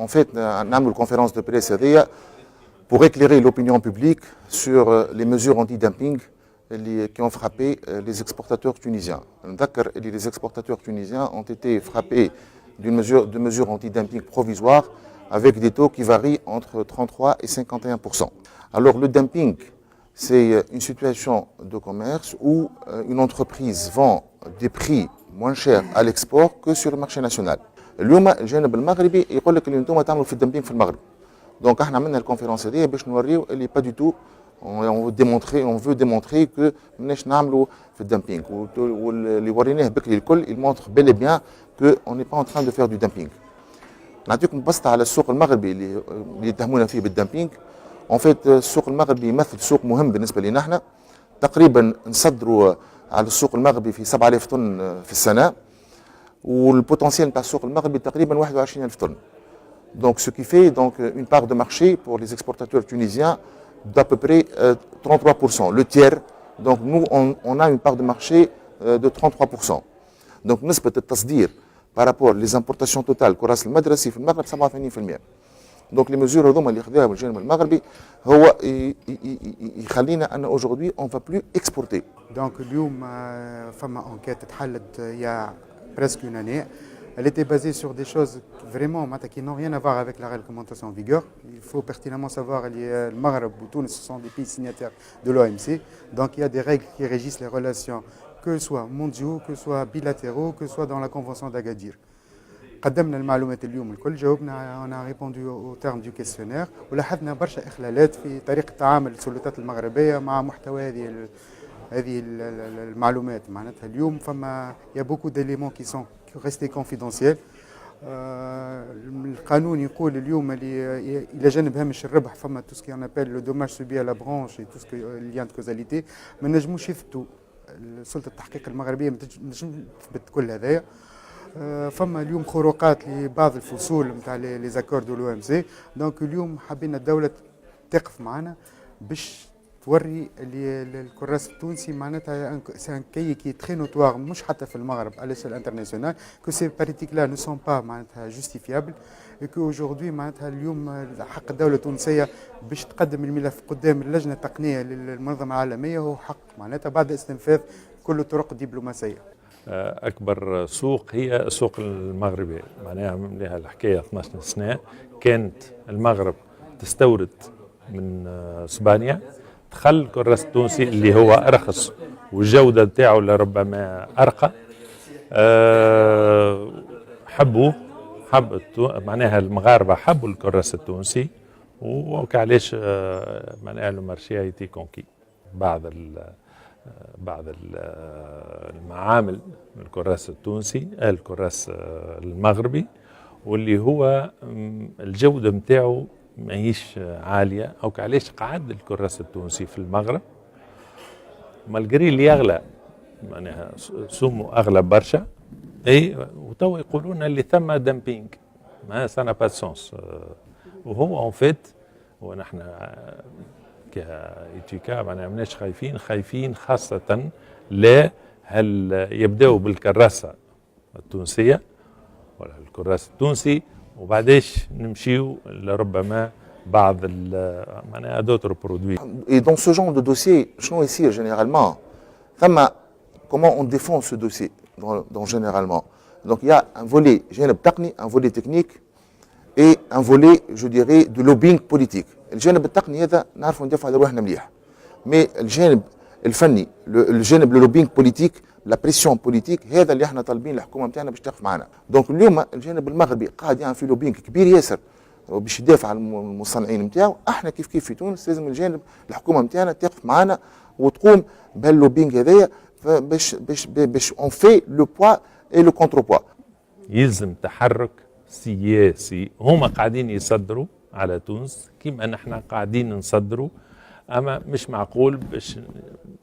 fait, نعملوا conférence de presse هذيا pour éclairer l'opinion publique sur les mesures anti-dumping qui ont frappé les exportateurs tunisiens. Les exportateurs tunisiens ont été frappés de mesures anti-dumping provisoires avec des taux qui varient entre 33 et 51%. Alors le dumping, c'est une situation de commerce où une entreprise vend des prix moins chers à l'export que sur le marché national. اليوم الجانب المغربي يقول لك اللي انتم تعملوا في الدمبينغ في المغرب. دونك احنا عملنا الكونفرنس هذه باش نوريو اللي با دو تو on veut démontrer que ماناش نعملوا في الدمبينغ واللي وريناه بكري الكل il montre bel et bien que on n'est pas en train de faire du dumping. نعطيكم بسطة على السوق المغربي اللي يتهمونا فيه بالدمبينغ. en fait السوق المغربي يمثل سوق مهم بالنسبة لنا احنا. تقريبا نصدروا على السوق المغربي في 7000 طن في السنة. والبوتنسيال نتاع السوق المغربي تقريبا 21000 طن. Donc ce qui fait donc une part de marché pour les exportateurs tunisiens d'à peu près 33%, le tiers. Donc nous on a une part de marché de 33%. Donc نسبة التصدير par rapport les importations totales كراس المدرسي في المغرب 87%. Donc les mesures هذوما اللي خذاها الجانب المغربي هو يخلينا ان aujourd'hui on va plus exporter. Donc اليوم فما enquête تحلت يا presque une année. Elle était basée sur des choses vraiment qui n'ont rien à voir avec la réglementation en vigueur. Il faut pertinemment savoir que le Maghreb et Tunis sont des pays signataires de l'OMC. Donc il y a des règles qui régissent les relations, que ce soit mondiaux, que ce soit bilatéraux, que ce soit dans la convention d'Agadir. قدمنا المعلومات اليوم الكل جاوبنا on a répondu au terme du questionnaire ولاحظنا برشا إخلالات في طريقة تعامل السلطات المغربية مع محتوى هذه المعلومات. معناتها اليوم فما il y a beaucoup d'éléments qui sont restés confidentiels. القانون يقول اليوم اللي الى جانب هامش الربح فما tout ce qu'on appelle le dommage subi à la branche et tout ce que lien de causalité ما نجموش يثبتوا سلطة التحقيق المغربية ما تنجمش تثبت كل هذايا. فما اليوم خروقات لبعض الفصول نتاع لي زاكور دو لو ام سي. دونك اليوم حابين الدولة تقف معنا باش توري اللي الكراس التونسي معناتها سي ان كي كي تري نوتوار مش حتى في المغرب على l'échelle internationale que ces pratiques là ne sont pas معناتها justifiables et que aujourd'hui معناتها اليوم حق الدولة التونسية باش تقدم الملف قدام اللجنة التقنية للمنظمة العالمية هو حق معناتها بعد استنفاذ كل الطرق الدبلوماسية. أكبر سوق هي السوق المغربي. معناها لها الحكاية 12 سنة كانت المغرب تستورد من اسبانيا دخل الكراس التونسي اللي هو أرخص والجودة بتاعه لربما أرقى. معناها المغاربة حبوا الكراس التونسي وكعليش معناها لو مارشي ايتي كونكي. بعض المعامل الكراس التونسي الكراس المغربي واللي هو الجودة متاعه ماهيش عالية أو كعليش قعد الكراس التونسي في المغرب مالجري اللي يغلى معناها سومه أغلى برشا. أي وتو يقولون اللي ثم دمبينج ما سانا با سونس وهو اون فيت ونحن كإيتيكا معناها ماناش خايفين خاصة لا هل يبدأوا بالكراسة التونسية ولا الكراس التونسي وبعديش نمشيو لربما بعض معناها d'autres produits. Et dans ce genre de dossier, شنو يصير généralement comment on défend ce dossier dans généralement. Donc il y a un volet جانب تقني, un volet technique et un volet je dirais de lobbying politique. الجانب التقني هذا نعرفوا ندافعوا على رواحنا مليح. Mais الجانب الفني الجانب اللوبينغ بوليتيك لا بريسيون بوليتيك هذا اللي احنا طالبين الحكومه نتاعنا باش تقف معنا. دونك اليوم الجانب المغربي قاعد يعمل في لوبينغ كبير ياسر باش يدافع عن المصنعين نتاعو. احنا كيف في تونس لازم الجانب الحكومه نتاعنا تقف معنا وتقوم بهاللوبينغ هذايا باش اون في لو بوا اي لو كونتر بوا. يلزم تحرك سياسي. هما قاعدين يصدروا على تونس كيما نحن قاعدين نصدروا اما مش معقول باش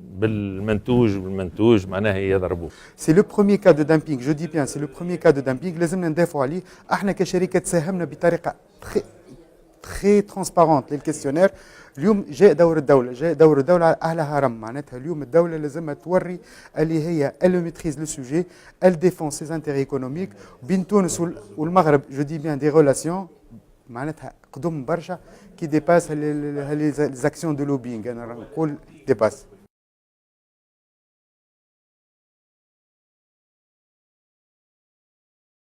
بالمنتوج معناها يضربوه. سي لو بروميير كا دو دامبينغ جو دي بيان سي لو بروميير كا دو دامبينغ لازمنا ندافعوا عليه. احنا كشركه ساهمنا بطريقه تري ترانسبارونت للكيستيونير. اليوم جاء دور الدوله على اهلها رم. معناتها اليوم الدوله لازمها توري اللي هي elle maîtrise le sujet, elle défend ses intérêts économiques. بين تونس والمغرب جو دي بيان دي ريلاسيون معناتها قدم برشا كي ديباس لي زاكسيون دو لوبينغ انا نقول ديباس